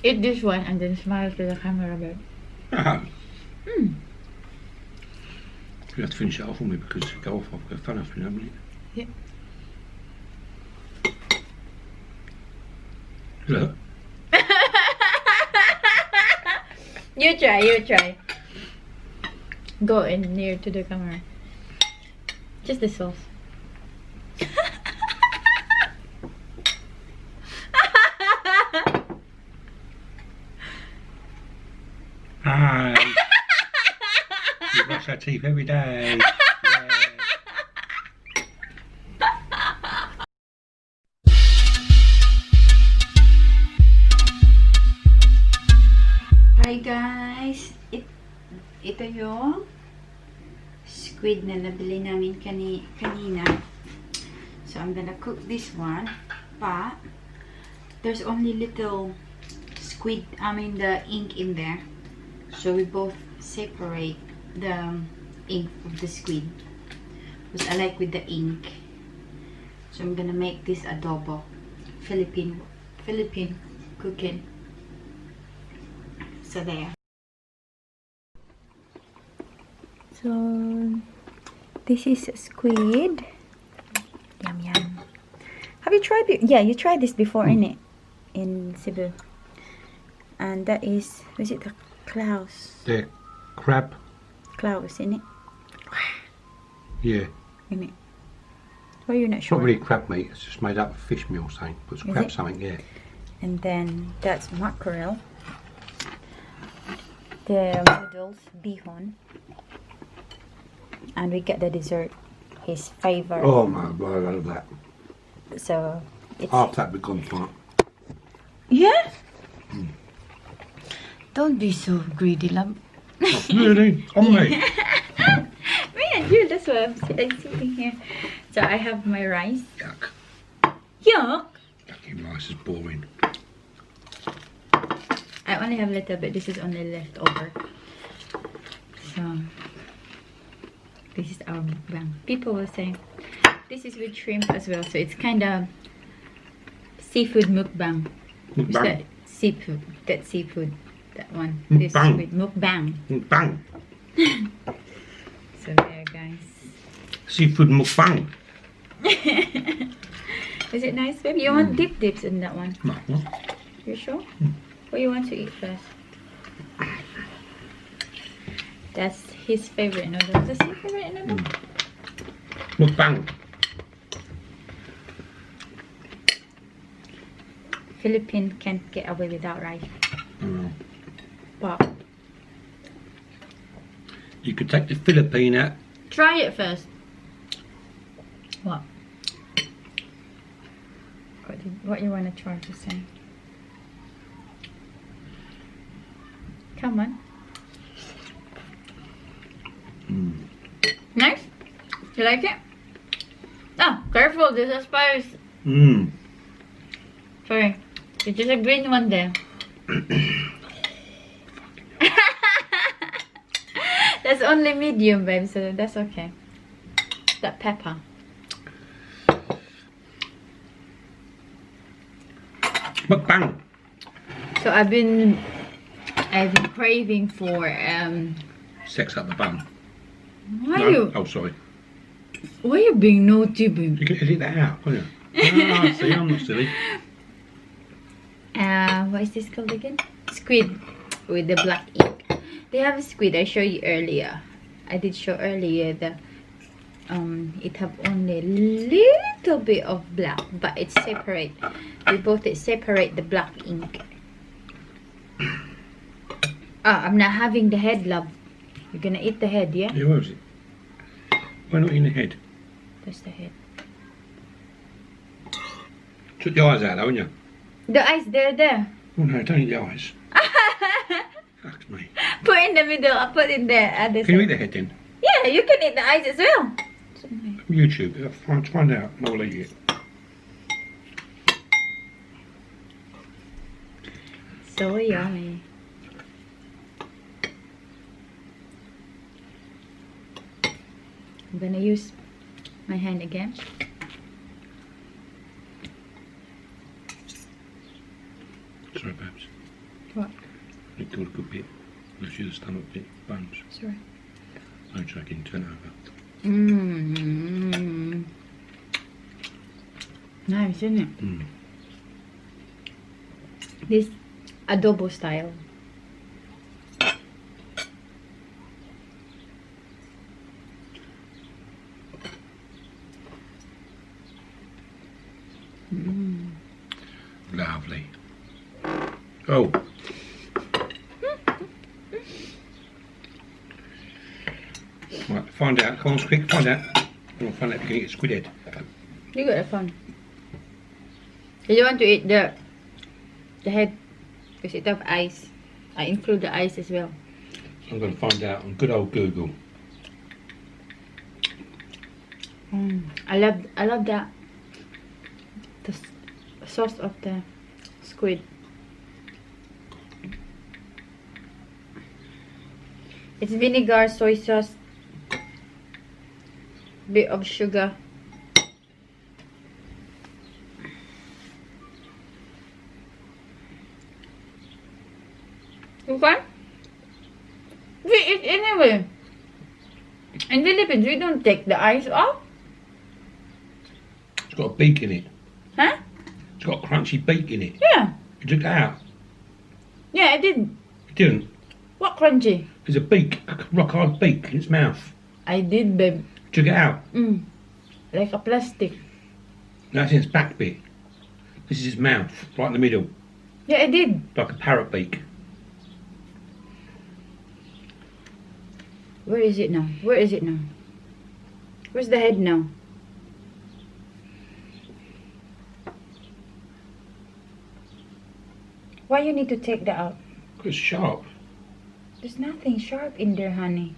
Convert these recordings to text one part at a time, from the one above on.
Eat this one and then smile to the camera, babe. Oh. Mm. You have to finish it off on me because it'll go off. I've got fun after a minute. Yeah. Look. You try. Go in near to the camera. Just the sauce. Hi. We brush our teeth every day. Yeah. Hi guys, ito yung squid na nabili namin kanina. So I'm gonna cook this one, but there's only little squid, the ink in there. So we both separate the ink of the squid because I like with the ink. So I'm gonna make this adobo, Philippine cooking. So there. So this is squid. Yum yum. Have you tried it? Yeah, you tried this before, innit? In Cebu. And that is it the Klaus? The crab. Klaus, innit? Yeah. Innit? Well, you're not It's sure. not really crab meat. It's just made up of fish meal, something. But it's Is crab it? something, yeah. And then that's mackerel. The noodles, bihon. And we get the dessert, his favorite. Oh my god, I love that. So it's Half that be gone tonight. yeah. Don't be so greedy, love. Really? On me? Me and you, that's why I'm sitting here. So I have my rice. Yuck. Yuck! Fucking rice is boring. I only have a little bit. This is only leftover. So this is our mukbang. People will say this is with shrimp as well. So it's kind of seafood mukbang. What's that? Seafood. That seafood. That one. This is with mukbang. Mukbang. So there, guys. Seafood mukbang. Is it nice, babe? You want dips in that one? No, no. You sure? What you want to eat first? That's his favorite noodle. That's your favorite noodle? Mukbang. Philippine can't get away without rice. But You could take the Philippine out. try it first. What? What you want to try to say? Come on. Nice? You like it? Oh, careful, there's a spice. Sorry. It's just a green one there. That's only medium, babe, so that's okay. That pepper. Mukbang. So I've been craving for Sex up the bum. why No? you Oh, sorry. why you being naughty, babe? You can edit that out, can't you? Ah, see, I'm not silly. What is this called again? Squid with the black ink. They have a squid I showed you earlier. I did show earlier that it have only little bit of black, but it's separate. We both separate the black ink. I'm not having the head, love. You're gonna eat the head, yeah? Yeah, where was it? Why not in the head? That's the head. Took the eyes out though, haven't you? The eyes, they're there. Oh no, don't eat the eyes. Fuck me. Put in the middle. I'll put in there. Can you eat the head then? Yeah, you can eat the eyes as well. YouTube, find out and I'll eat it. So yummy. I'm gonna use my hand again. Sorry, babes. What? You got a good bit. Let's use the stomach bit. Bones. Sorry. No joking, turn it over. Mmm. Nice, isn't it? Mm. This adobo style. Mm. Lovely. Oh. Right, find out. Come on, quick, find out. Come on, find out if you can eat a squid head. You got the fun. You want to eat the head because it have eyes. I include the eyes as well. So I'm going to find out on good old Google. I love that. The sauce of the squid. It's vinegar, soy sauce, bit of sugar. Okay? We eat anyway. In Philippines, we don't take the eyes off. It's got a beak in it. Huh? It's got a crunchy beak in it. Yeah. You took that out. Yeah, I did. You didn't. What crunchy? There's a beak, a rock hard beak in its mouth. I did, babe. You took it out. Like a plastic. That's in its back bit. This is its mouth, right in the middle. Yeah, I did. Like a parrot beak. Where is it now? Where is it now? Where's the head now? Why you need to take that out? It's sharp. There's nothing sharp in there, honey.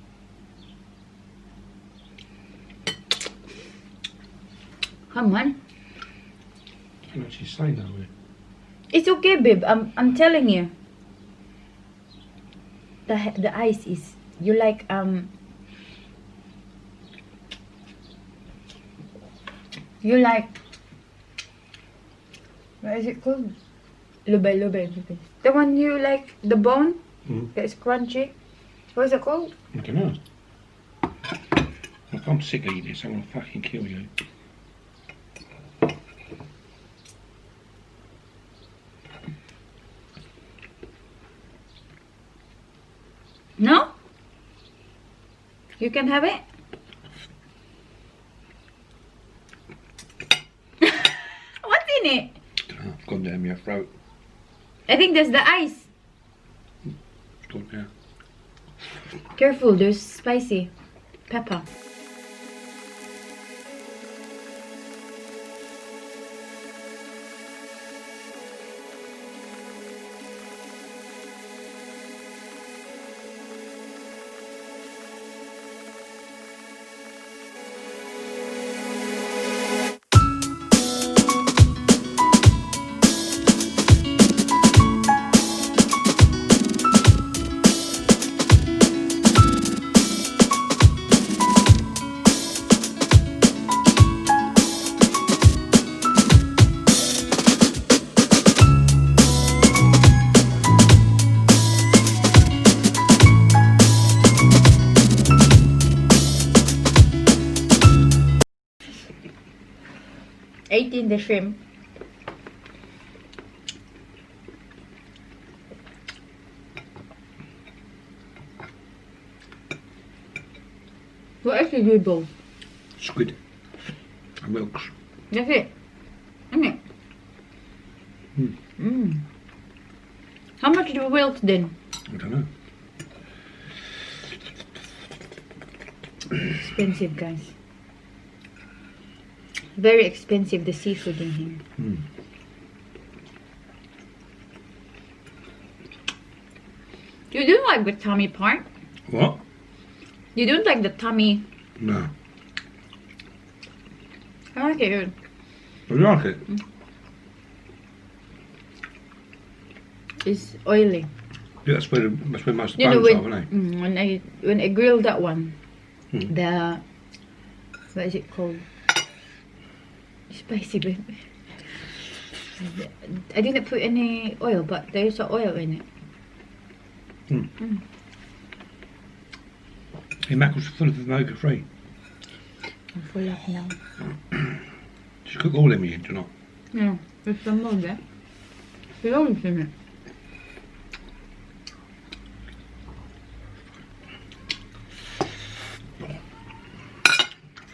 Come on. I don't know what she's saying though. It's okay, babe. I'm telling you. The eyes is you like you like what is it called? Lube. The one you like the bone that's crunchy. What is it called? I don't know. If I'm sick of eating this, I'm gonna fucking kill you. No? You can have it? What's in it? It's gone down my throat. I think that's the ice. It's gone down. Careful, there's spicy pepper. The shrimp. What else did you do? Squid. And milks. That's it. Isn't it? How much do you wilt then? I don't know. Expensive, guys. Very expensive, the seafood in here. You don't like the tummy part? What? You don't like the tummy? No. I like it. You like it? It's oily. Yeah, that's where most of the You know, bones are, aren't they? when I grill that one, the what is it called? Spicy, babe. I didn't put any oil, but there's oil in it. Your mackerel's full of omega-3. I'm full up now. Just cook all them in, do not. Yeah, there's some more there. There's always in it.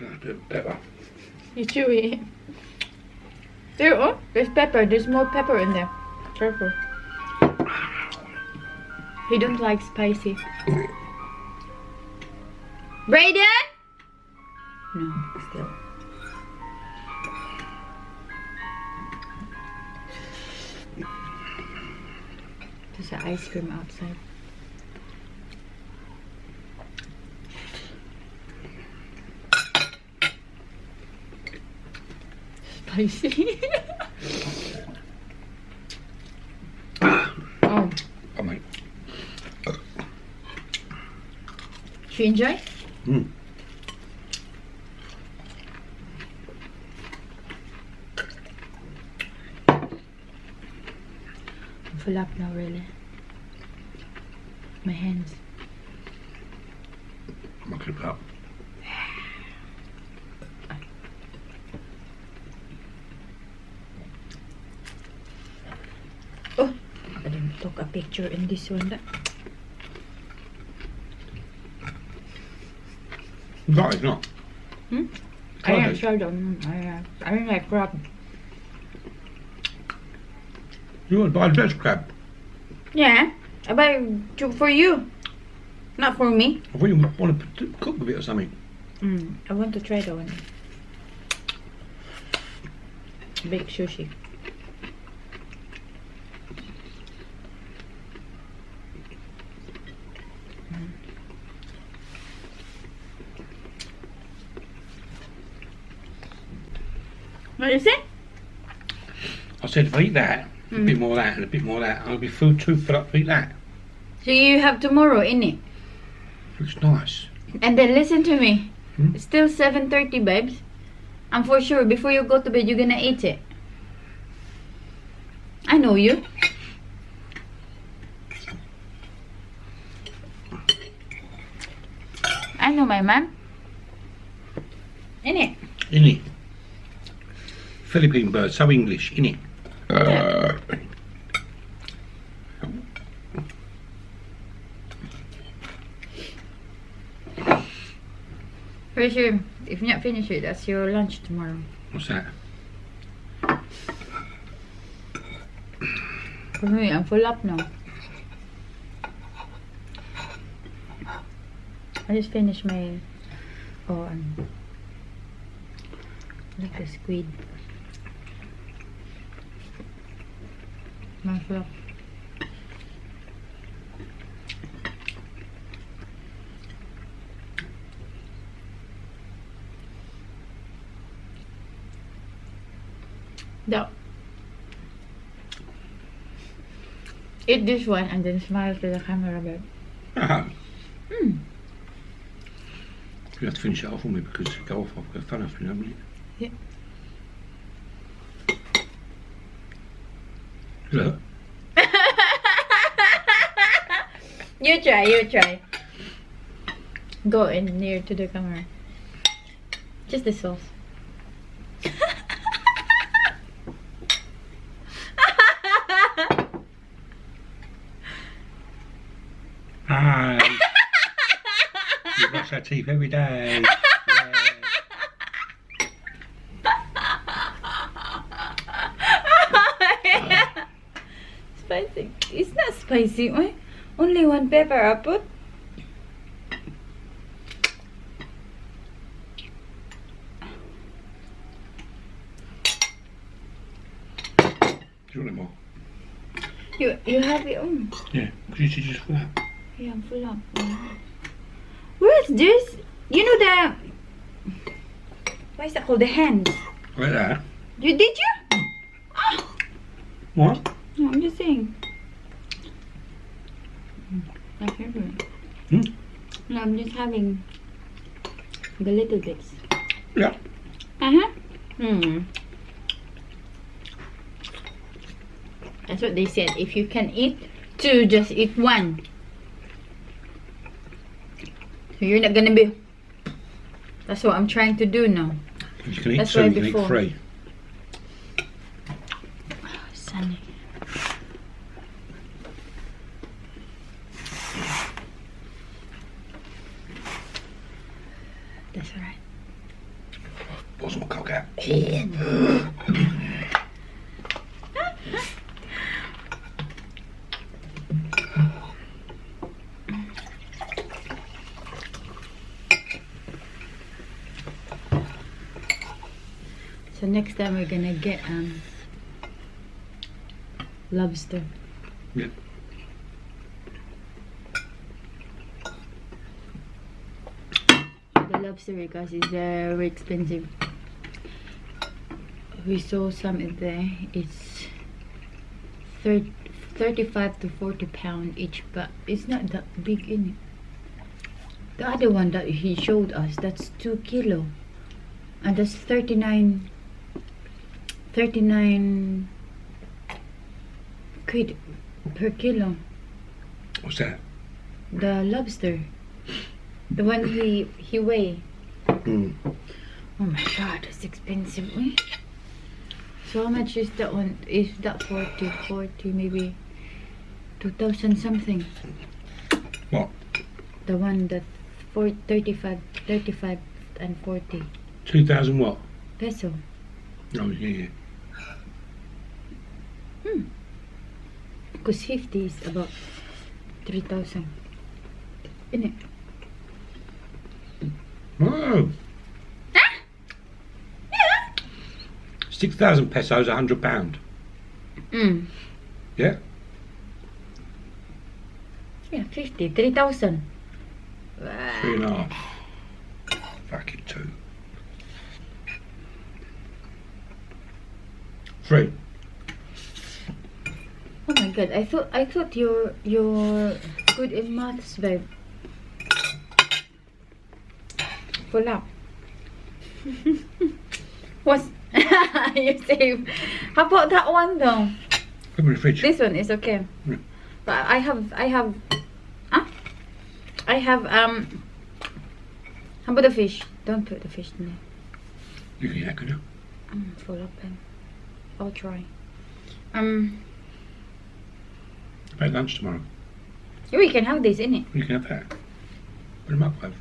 I'll do it better. You chewy. There, oh, there's pepper. There's more pepper in there. Pepper. He don't like spicy. Brayden? No, still. There's an ice cream outside. Spicy. Oh. Oh, mate. She enjoy? Mm. I'm full up now, really. My hands. I'm not going to up. Oh, I didn't took a picture in this one. No, it's not. Hmm? I Crab didn't is. show them. I didn't like crab. You want to buy the best crab? Yeah, I buy for you, not for me. I thought you want to cook with it or something. I want to try that one. Big sushi. What is it? I said, if I eat that, a bit more of that, and a bit more of that, I'll be too full up to eat that. So you have tomorrow, innit? Looks nice. And then listen to me. Hmm? It's still 7:30, babes. And for sure, before you go to bed, you're gonna eat it. I know you. I know my man. Innit? Innit? Philippine bird, so English, innit? Yeah. For sure, if you not finish it, that's your lunch tomorrow. What's that? For me, I'm full up now. I just finished my like a squid. Myself. No. Eat this one and then smile to the camera, babe. You have to finish it off for me because go off, I've got fun after you, haven't you? Yeah. Look. You try. Go in near to the camera. Just the sauce. Hi. You brush our teeth every day. Yeah. Spicy. It's not spicy. Why? Only one pepper I put. Do you want it more? You have your own. Yeah, because you should just full up. Yeah, I'm full up. Where is this? You know the what is that called? The hands. Like that. Did you? Oh. What? No, I'm just saying. My favorite. Hmm? No, I'm just having the little bits. Yeah. That's what they said. If you can eat two, just eat one. So you're not gonna be. That's what I'm trying to do now. You can eat That's two, why you can eat before. three. Sunny. That's alright. Pour some coke out. So next time we're gonna get lobster. Yeah. The lobster because it's very expensive. We saw some in there. It's 35 to 40 pound each, but it's not that big in it. The other one that he showed us, that's 2 kilo, and that's 39 quid per kilo. What's that? The lobster, the one he weigh. Mm. Oh my god, that's expensive. Eh? So how much is that one? Is that 40 maybe 2,000 something? What? The one that 35 and 40 2,000 what? peso. Oh, yeah. Because 50 is about 3,000. Isn't it? Whoa. Ah! 6,000 pesos, £100. Mm. Yeah? Yeah, 50, 3,000. 3.5. Fucking 2. 3. Oh my god, I thought you're good in maths, babe. Pull up. What's you say? How about that one though? Put it in the fridge. This one is okay. Yeah. But I have how about the fish? Don't put the fish in there. You can eat that, can you? Full up then. I'll try. About lunch tomorrow. We can have this, innit? You can have that. Put them up, love.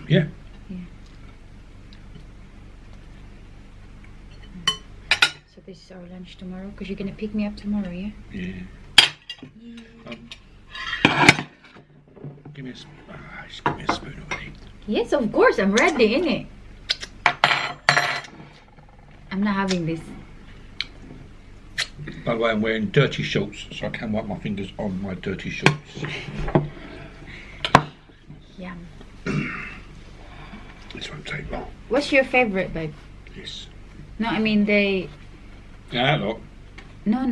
Yeah. So this is our lunch tomorrow, because you're gonna pick me up tomorrow, yeah? Yeah. Give me a spoon. Just give me a spoon already. Yes, of course, I'm ready, innit? I'm not having this. By the way, I'm wearing dirty shorts, so I can wipe my fingers on my dirty shorts. Yum. This won't take long. What's your favorite, babe? This. No, I mean they. Yeah, that lot. No.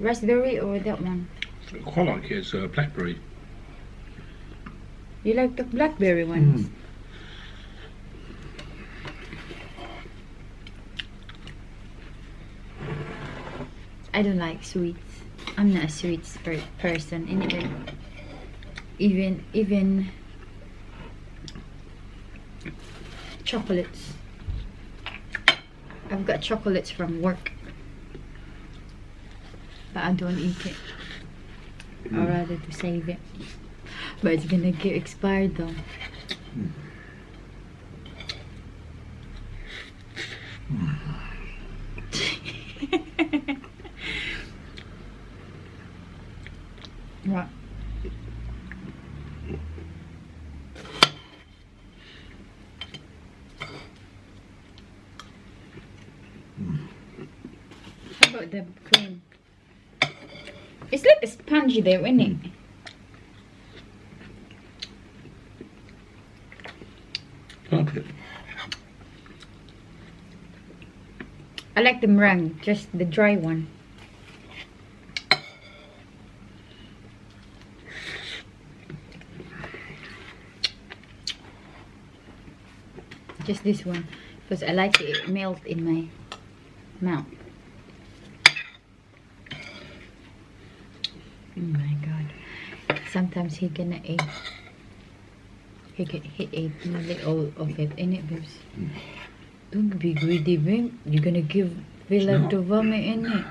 Raspberry or that one? I quite like it. It's blackberry. You like the blackberry ones? I don't like sweets. I'm not a sweets person. Anyway, even chocolates. I've got chocolates from work, but I don't eat it. I'd rather to save it. But it's gonna get expired though. What? How about the cream? It's like a sponge there, isn't it? Like it. I like the meringue, just the dry one. Just this one, because I like it melt in my mouth. Oh my god. Sometimes he gonna eat He ate nearly all of it, innit, babes? Don't be greedy, babe. You're gonna give Villa not. to vomit, innit?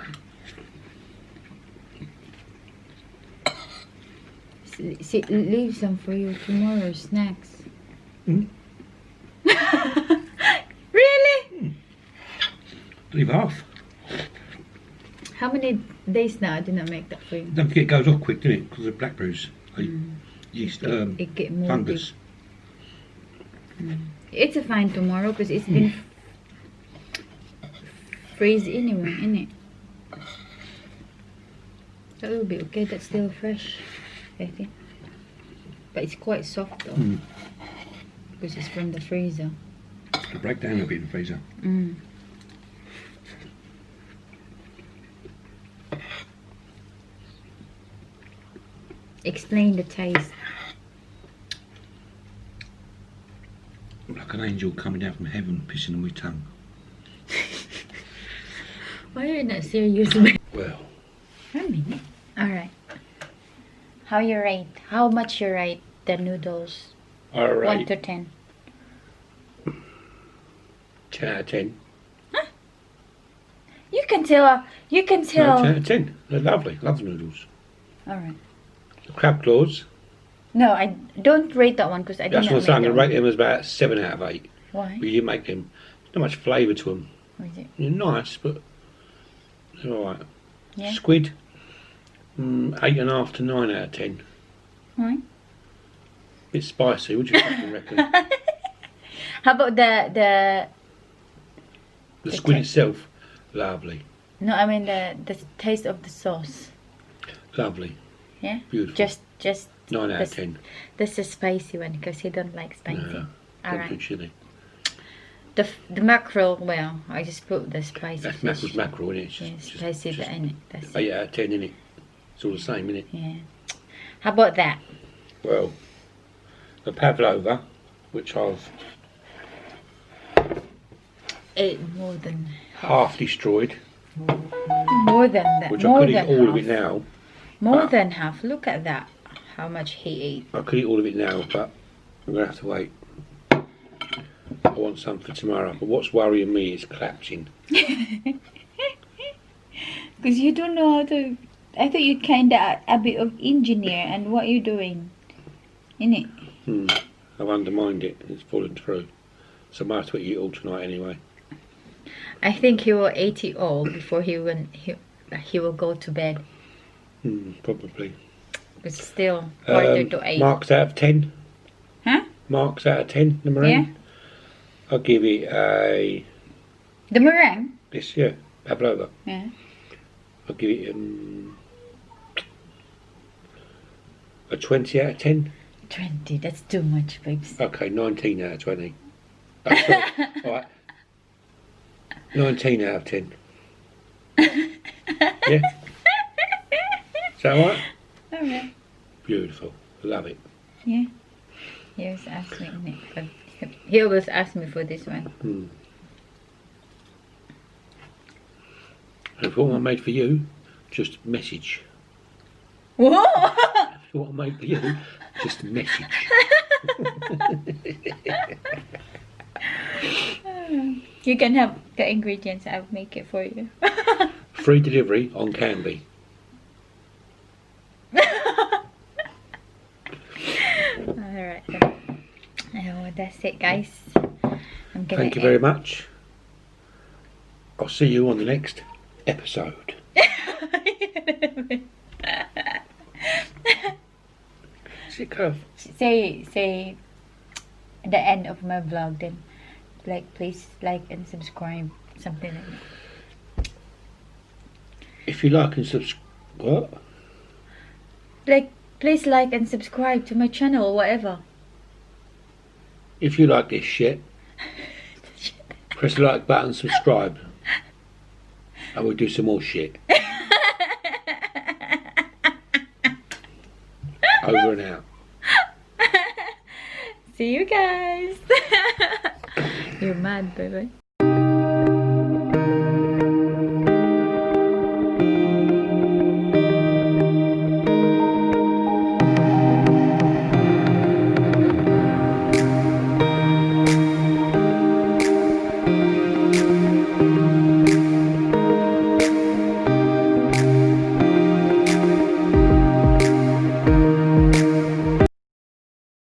See, leave some for you tomorrow, snacks. Mm. Really? Leave half. How many days now I did not make that for you? Don't forget it goes off quick, doesn't it? Because of blackberries. Yeast, It get moldy. fungus. It's a fine tomorrow because it's been freeze anyway, innit? That will be okay. That's still fresh, I think. But it's quite soft though, because it's from the freezer. It'll break down a bit in the freezer. Explain the taste. Like an angel coming down from heaven, pissing on my tongue. Why are you not serious? Well, A minute. Alright. How you rate? How much you rate the noodles? 1 alright. to 10. 10 out of 10. You can tell. You can No, tell. 10 out of 10. They're lovely. Love the noodles. Alright. The crab claws. No, I don't rate that one because I That's didn't what I'm saying. I'm make going that to rate them as about 7 out of 8. one. Why? But you make them. There's not much flavour to them. What is it? They're nice, but they're alright. Yeah. Squid. 8.5 to 9 out of 10. Why? Bit spicy. What do you fucking reckon? How about the The squid itself, lovely. no, I mean the taste of the sauce. Lovely. Yeah. Beautiful. Just 9 out of this- 10. This is spicy one because he don't like spicy. No, All don't right. do chili. The mackerel, well, I just put the spicy That's fish. mackerel, isn't it? It's Yeah, just, spicy just in it. That's it. 8 out of 10, isn't it? It's all the same, isn't it? Yeah. How about that? Well, the pavlova, which I've Ate more than half destroyed, more than that. which I more could eat than all half. of it now. More but- than half. Look at that. How much he ate. I could eat all of it now, but I'm going to have to wait. I want some for tomorrow. But what's worrying me is collapsing. Because you don't know how to. I thought you kind of a bit of engineer, and what you doing, innit? I've undermined it. It's fallen through. So I might have to eat it all tonight anyway. I think he will eat it all before he will go to bed. Probably. But still, quarter to 8. Marks out of 10. Huh? Marks out of 10, the meringue. Yeah. I'll give it a... The meringue. This, yeah, pavlova. Yeah. I'll give it a 20 out of 10. 20. That's too much, babes. Okay, 19 out of 20. Alright. 19 out of 10. Yeah? Is that alright? Alright. Beautiful. Love it. Yeah. He always asks me, innit? But he always asks me for this one. And if what I made for you, just message. Whoa! If what I made for you, just message. You can have the ingredients. I'll make it for you. Free delivery on Canby. Alright then. Oh, that's it, guys. I'm gonna Thank you very much. I'll see you on the next episode. Sit curve. Say at the end of my vlog then, like, please like and subscribe, something like that. If you like and subscribe, what? Like, please like and subscribe to my channel or whatever. If you like this shit, press the like button, subscribe, and we'll do some more shit. Over and out. See you guys. You're mad, baby.